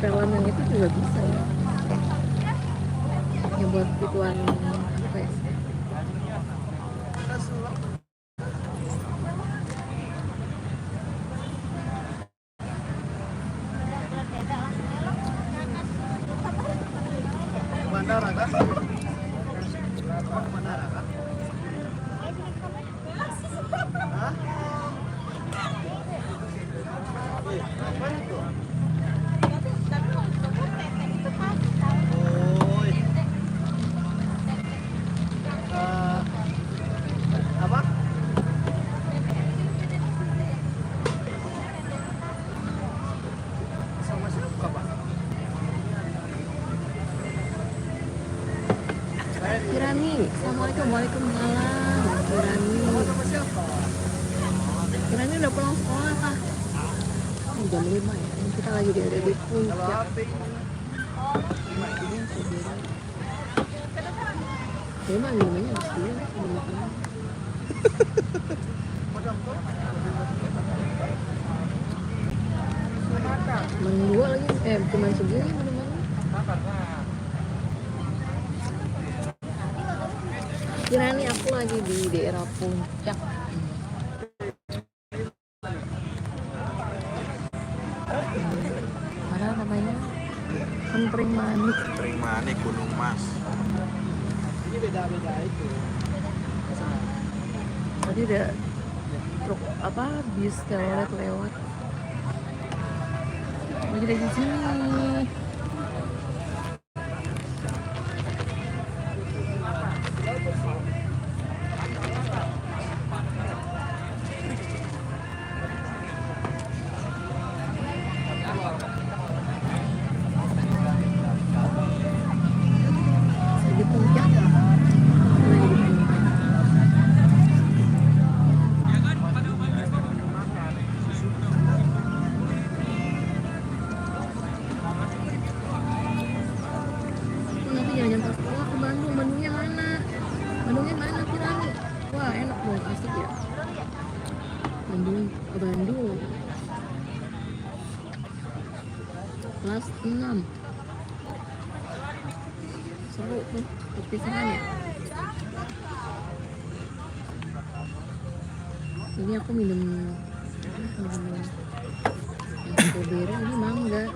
setelan yang itu juga bisa ya, yang buat gituan apa ya, bandara kan? Bandara kan? Hah? Apa itu? Oh, apa? Sama siapa, Pak? Kirani. Assalamualaikum. Waalaikumsalam Kirani. Sama siapa? Kirani udah pulang sekolah kah? Jam 5 ya, ini kita lagi ada di Kalau puncak. HP Dia mah minumnya habis dulu. Cuman dua lagi, cuman segini minumannya. Kirani, aku lagi di daerah puncak. Mana namanya? Kentring Manik. Kentring Manik, Gunung Mas. ini beda-beda itu. Tadi ada truk apa bis telolet lewat. Lagi dari sini. Di puncak. Nanti jalan-jalan ke sekolah ke Bandung. Bandungnya mana? Bandungnya mana Kirani? Wah enak dong, asik ya. Bandung ke Bandung. Kelas 6. Seru tuh perpisahan ya. Ini aku minum yang strawberry, ini mangga.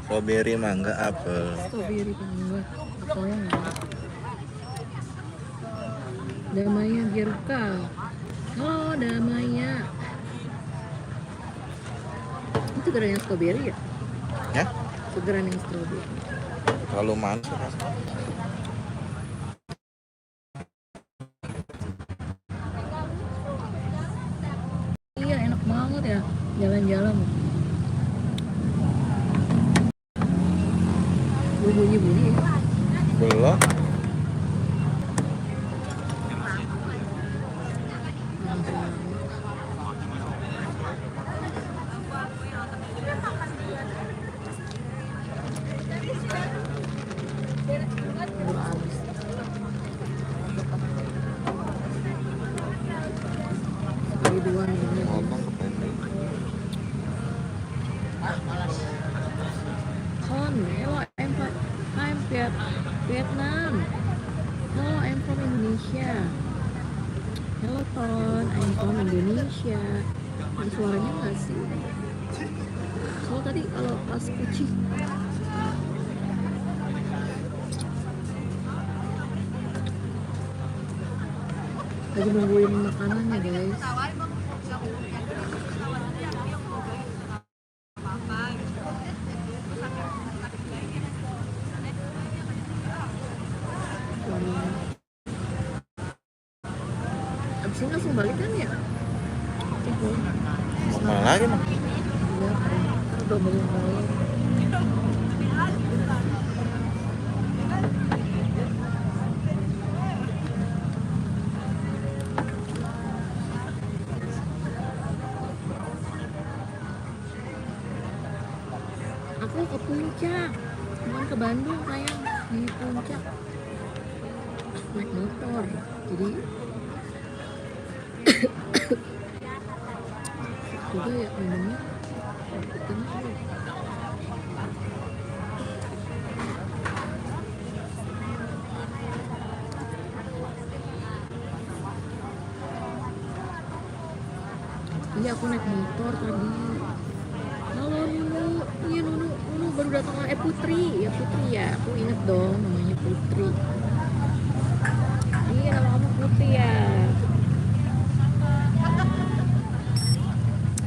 Strawberry, mangga, apel. Strawberry mangga, apelnya enggak. Damaya Girka. Halo Damaya. Itu geran yang strawberry ya? Ya? Segeran yang strawberry. Terlalu manis. Iya enak banget ya jalan-jalan. Bunyi-bunyi ya. Belum. Ngomong ke pendek. Con, hello, I'm Vietnam. Hello, I'm from Indonesia. Hello Ton, I'm from Indonesia. Ada suaranya nggak sih? Soal tadi kalau pas kucing. Lagi nungguin makanannya guys. Abis ini langsung balik kan ya? Mau kemana lagi mah? Iya, udah bangun malam. Aku ke puncak, bukan ke Bandung sayang, di puncak naik motor, jadi juga ya minumnya. aku naik motor tadi. Halo Nunu, iya Nunu baru datang lagi. Putri ya, aku inget dong namanya Putri. Iya nama kamu Putri ya.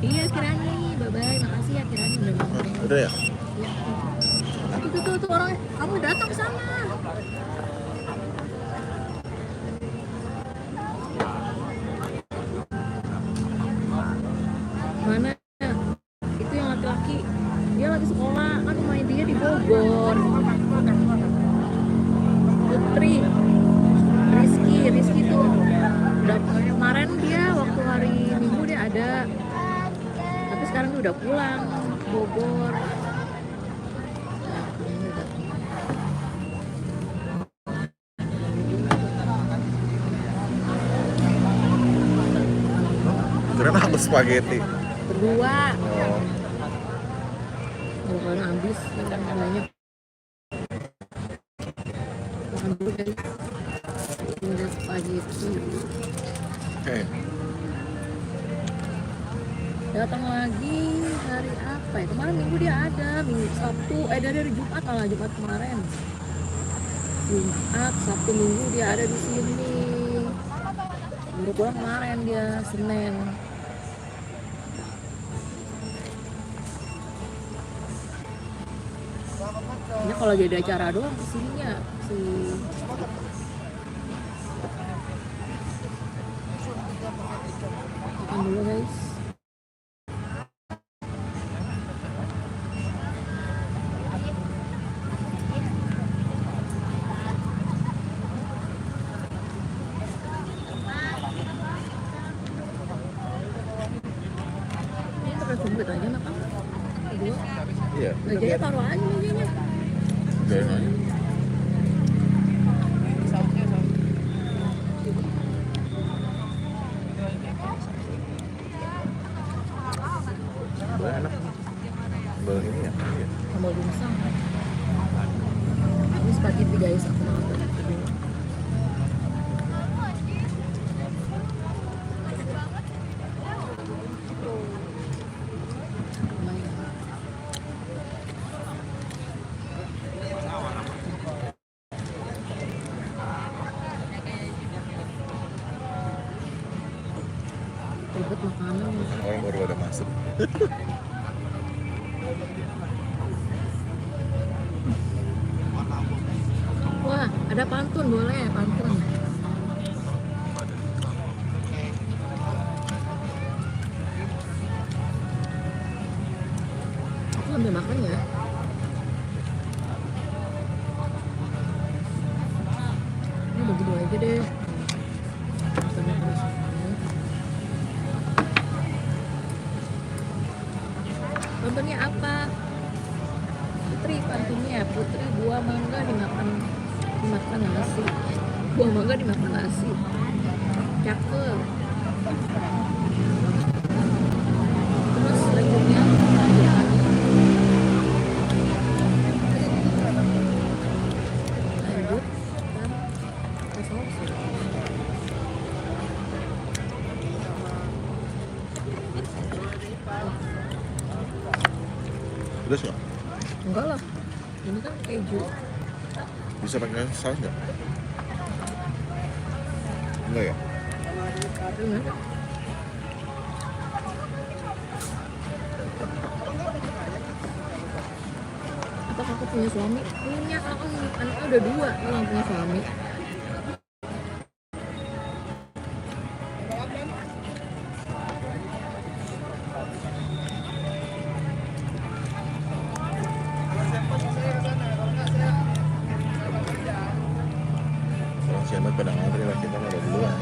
Iya Kirani, bye bye, makasih ya Kirani udah nonton. Udah ya? Iya. Tuh orangnya, kamu datang ke sana. Mana? Itu yang laki-laki. Dia lagi sekolah, kan rumahnya dia di Bogor. Putri. Rizky tuh. Udah kemarin dia waktu hari Minggu dia ada. Tapi sekarang dia udah pulang ke Bogor. Kirain aku spaghetti. Berdua. Oh. Karena habis banyak. Makan dulu guys. Udah spaghetti. Oke. Datang lagi hari apa ya? Kemarin Minggu dia ada, Minggu Sabtu, dari Jumat malah Jumat kemarin. Jumat, Sabtu, Minggu dia ada di sini. Baru pulang kemarin dia Senin. Ini kalau lagi ada acara doang kesininya si. Makan dulu guys. Ini pakai sumpit aja makan. Kedua. Iya. Gajahnya taruh aja gajahnya. Biarin aja. Boleh enak. Boleh ini ya? Iya. Sambal dimsum. Ini spaghetti guys, aku mau makan. Ribet makanan. Orang baru ada masuk. Wah, ada pantun, boleh pantun. Aku ambil makan ya. Ini bagi dua aja deh. Makannya terus. Pantunnya apa? Putri pantunnya, Putri buah mangga dimakan nasi. Buah mangga dimakan nasi. Cakep. Terus lanjutnya lanjut ke saus. Pedas nggak? Enggak lah, ini kan keju. Bisa pakai saus nggak? Enggak ya? Bener. Apa kakak punya suami? Punya, kakak anaknya udah 2 yang punya suami. Orang siamat pada ngantri lah, kita udah duluan.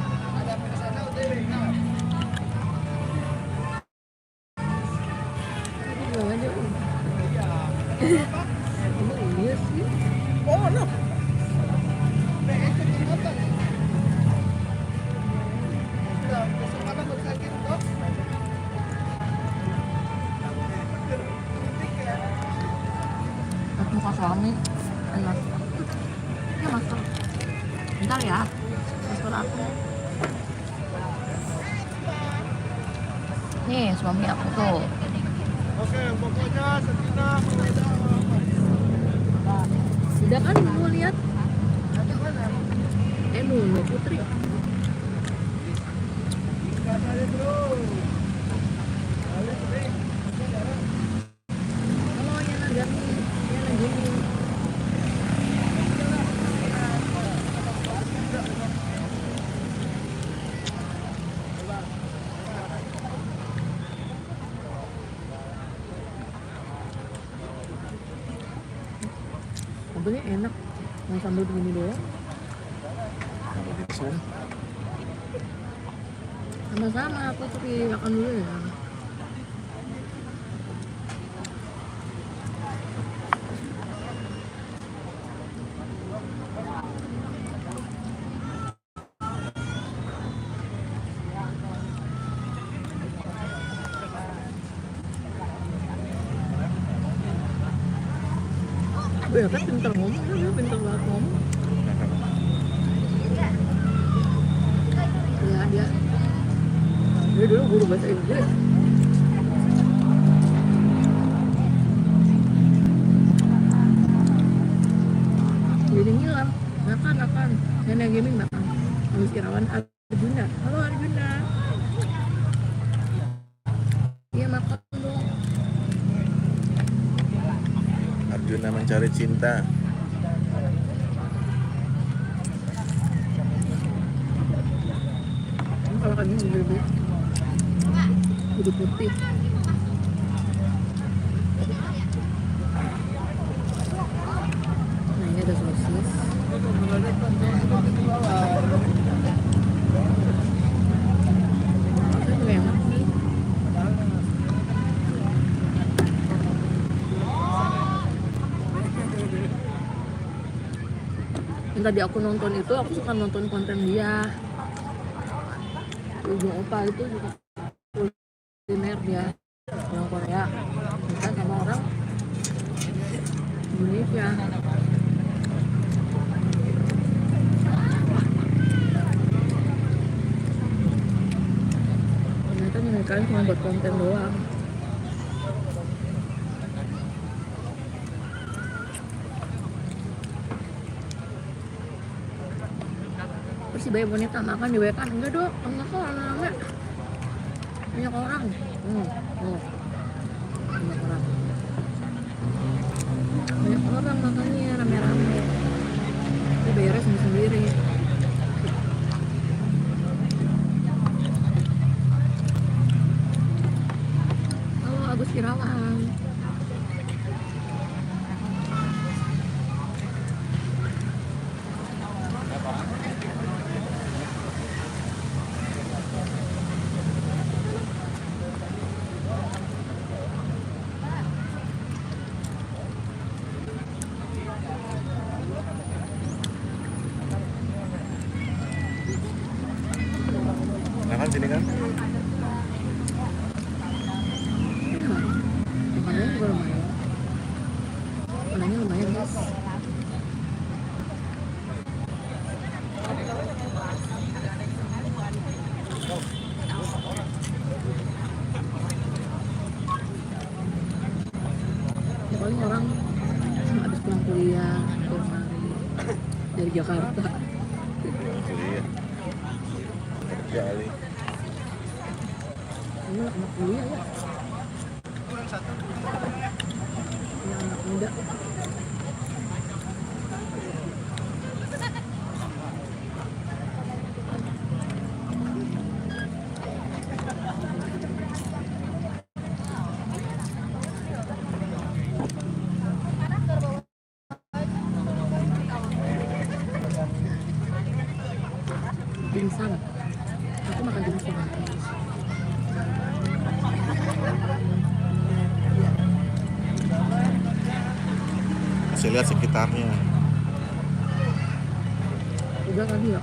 Bilang aja. Emang iya sih. Oh, no. Aku muka suami enak. Ya masker. Bentar ya. Masker aku. Nih suami aku tuh. Oke, pokoknya Sakinah Mawaddah Udah kan mau lihat? Dulu Putri. Halo Yana Gani, Yana Gani. Mobilnya enak, mau sambal begini doang. Kalau di Zoom, Sama-sama, aku tapi makan dulu ya. Ya kan pintar ngomong, dia pintar banget ngomong. Ya dia dulu guru bahasa Inggris. Jadi ngilang, makan. Nenek gaming makan. Habis Irawan Arjuna. Halo Arjuna. Iya makan dong. Arjuna mencari cinta. Kalau kami lebih kudu putih. Nah ini ada sosis. Itu enak nih. Yang tadi aku nonton itu, aku suka nonton konten dia. Ujung Opa itu juga kuliner dia, orang Korea, bukan sama orang Indonesia. Ternyata mereka cuma buat konten doang. Terus si bayi boneka makan di wekan, enggak dong, enggak kok rame-rame. Banyak orang. Banyak orang makannya rame-rame. Tapi bayarnya sendiri-sendiri. Halo Agus Irawan. Nah kan sini kan? Makanannya juga lumayan. Makanannya lumayan guys. Ya paling orang habis pulang kuliah dari Jakarta. Kuliah. Kerja kali. Ini anak kuliah ya. Ini anak muda. Dimsum. Aku makan dimsum. Saya lihat sekitarnya. Udah tadi ya.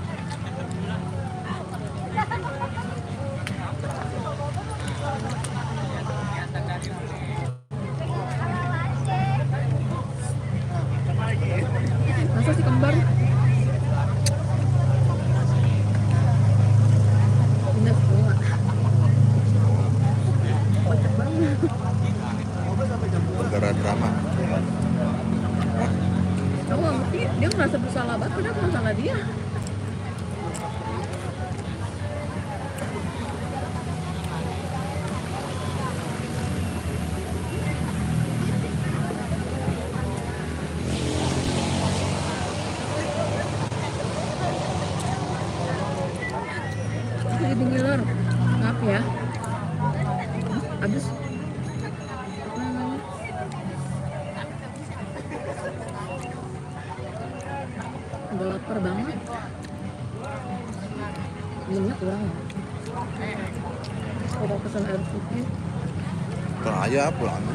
Masa si kembar? Pindah sekolah. gara-gara drama. Hah? Aku nggak ngerti, dia ngerasa bersalah banget, padahal bukan salah dia. Aku jadi ngiler, maaf ya. Abis apa namanya? Udah lapar banget. Minumnya kurang ya. Udah pesan air putih. Pulang aja, pulang aja.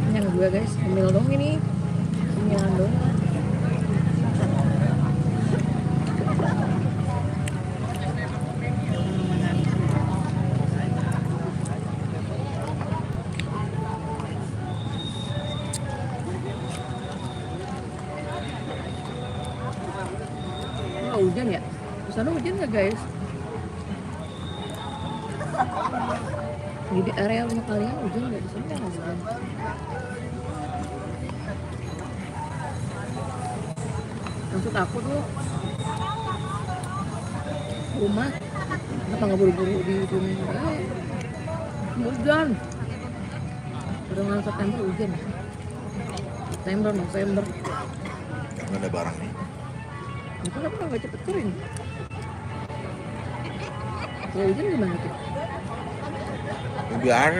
Kenyang gue guys, cemil dong ini. Cemilan dong. Oh, hujan ya? Di sana hujan nggak guys? Di area rumah kalian hujan nggak? Di sana nggak hujan. Maksud aku tuh rumah kenapa nggak buru-buru di rumah? Hujan. Udah September hujan. September, November. Nggak ada barang nih. Itu kenapa nggak cepet kering? Kalau hujan gimana tuh? Biar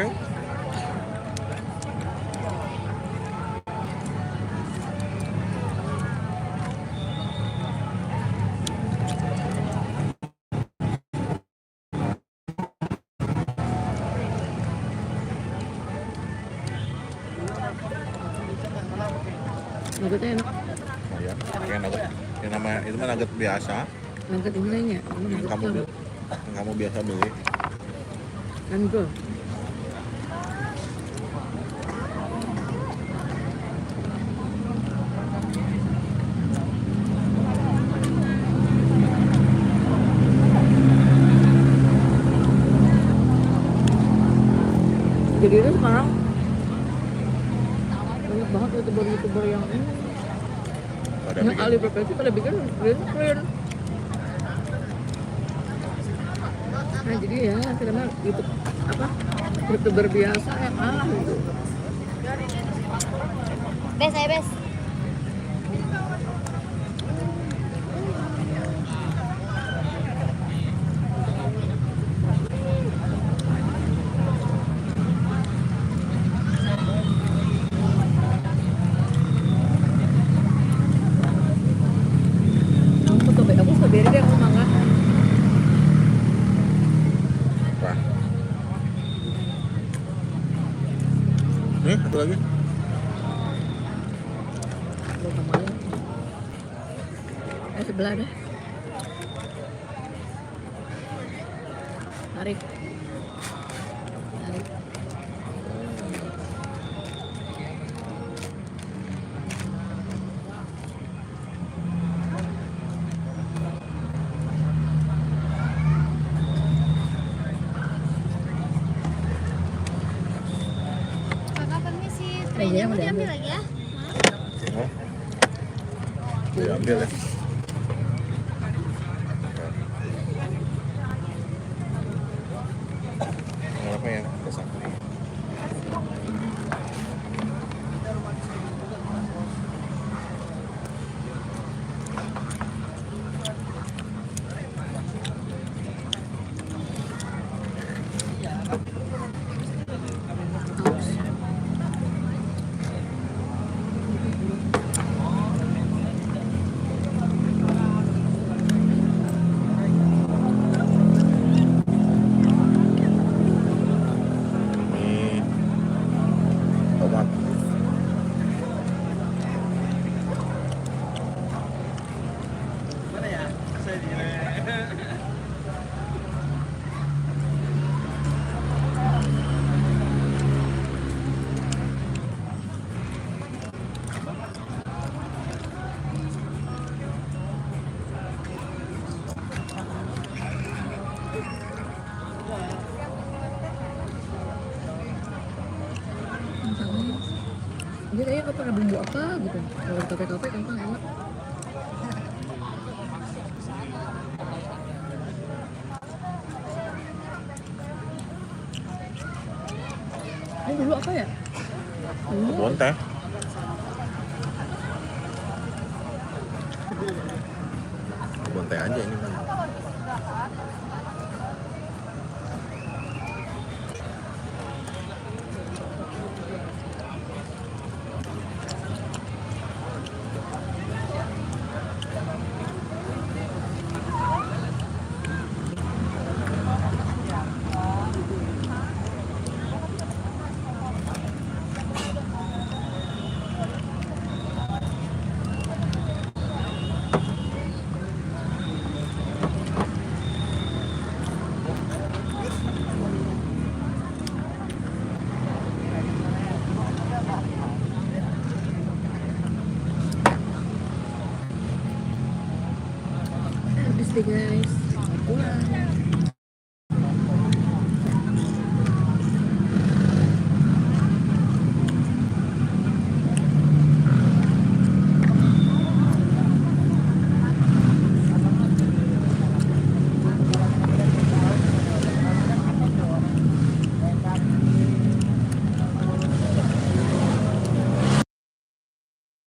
Nuggetnya enak. oh ya, kayak nugget. Yang namanya itu mah nugget biasa. Nugget ini lainnya. Yang kamu biasa beli. Nugget. Jadi itu sekarang banyak banget youtuber yang Pada yang bikin alih profesi pada bikin green screen. Nah jadi ya kita mah YouTube apa youtuber biasa yang gitu. Bes, ayo bes. Aku strawberry deh, aku mangga. apa? Nih, satu lagi. Lu sama aja. Sebelah deh. Tarik. Tarik. Kakak permisi, Iya, spraynya mau udah diambil ambil. lagi ya? Oh. Diambil ya. Apa yang kesan? Dia kayaknya nggak pernah bumbu apa gitu. Kalau di kafe-kafe gampang enak. Ini dulu apa ya? Kebun teh.